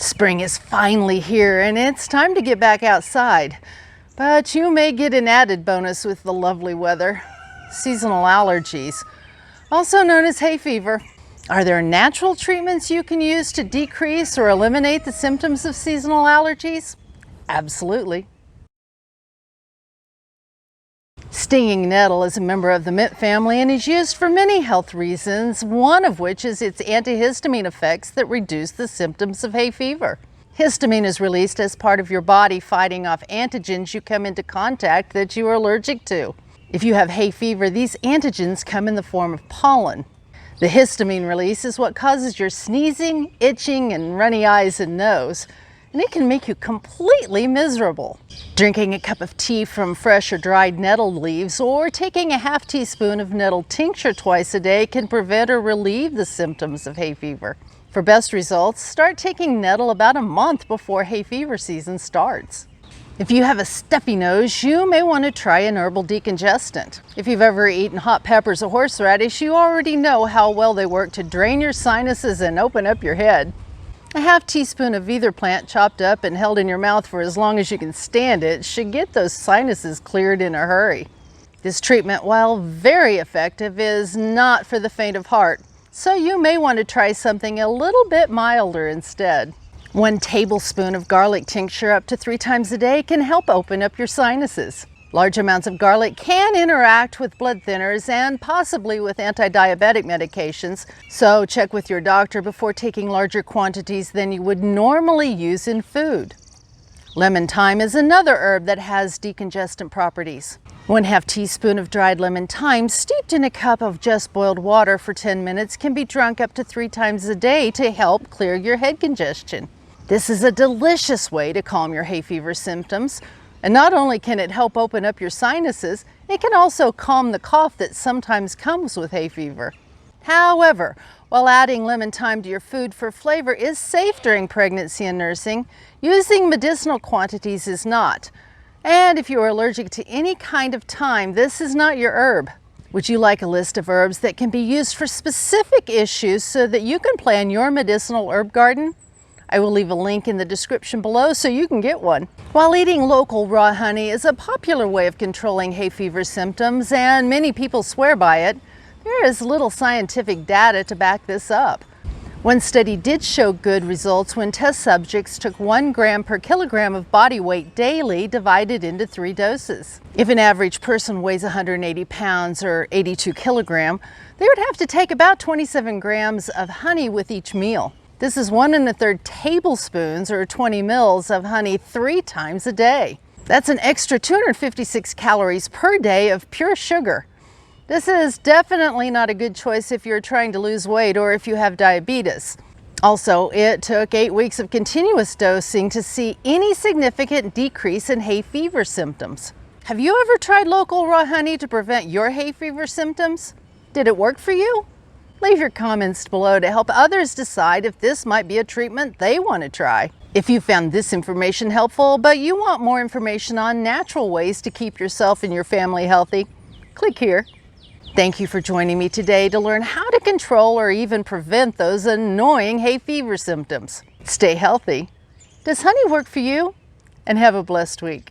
Spring is finally here and it's time to get back outside. But you may get an added bonus with the lovely weather. Seasonal allergies, also known as hay fever. Are there natural treatments you can use to decrease or eliminate the symptoms of seasonal allergies? Absolutely. Stinging Nettle is a member of the mint family and is used for many health reasons, one of which is its antihistamine effects that reduce the symptoms of hay fever. Histamine is released as part of your body fighting off antigens you come into contact that you are allergic to. If you have hay fever, these antigens come in the form of pollen. The histamine release is what causes your sneezing, itching, and runny eyes and nose, and it can make you completely miserable. Drinking a cup of tea from fresh or dried nettle leaves or taking a half teaspoon of nettle tincture twice a day can prevent or relieve the symptoms of hay fever. For best results, start taking nettle about a month before hay fever season starts. If you have a stuffy nose, you may want to try an herbal decongestant. If you've ever eaten hot peppers or horseradish, you already know how well they work to drain your sinuses and open up your head. A half teaspoon of either plant chopped up and held in your mouth for as long as you can stand it should get those sinuses cleared in a hurry. This treatment, while very effective, is not for the faint of heart, so you may want to try something a little bit milder instead. 1 tablespoon of garlic tincture up to 3 times a day can help open up your sinuses. Large amounts of garlic can interact with blood thinners and possibly with anti-diabetic medications, so check with your doctor before taking larger quantities than you would normally use in food. Lemon thyme is another herb that has decongestant properties. 1/2 teaspoon of dried lemon thyme steeped in a cup of just boiled water for 10 minutes can be drunk up to 3 times a day to help clear your head congestion. This is a delicious way to calm your hay fever symptoms. And not only can it help open up your sinuses, it can also calm the cough that sometimes comes with hay fever. However, while adding lemon thyme to your food for flavor is safe during pregnancy and nursing, using medicinal quantities is not. And if you are allergic to any kind of thyme, this is not your herb. Would you like a list of herbs that can be used for specific issues so that you can plan your medicinal herb garden? I will leave a link in the description below so you can get one. While eating local raw honey is a popular way of controlling hay fever symptoms, and many people swear by it, there is little scientific data to back this up. One study did show good results when test subjects took 1 gram per kilogram of body weight daily divided into 3 doses. If an average person weighs 180 pounds or 82 kilograms, they would have to take about 27 grams of honey with each meal. This is 1 1/3 tablespoons or 20 mils of honey 3 times a day. That's an extra 256 calories per day of pure sugar. This is definitely not a good choice if you're trying to lose weight or if you have diabetes. Also, it took 8 weeks of continuous dosing to see any significant decrease in hay fever symptoms. Have you ever tried local raw honey to prevent your hay fever symptoms? Did it work for you? Leave your comments below to help others decide if this might be a treatment they want to try. If you found this information helpful, but you want more information on natural ways to keep yourself and your family healthy, click here. Thank you for joining me today to learn how to control or even prevent those annoying hay fever symptoms. Stay healthy. Does honey work for you? And have a blessed week.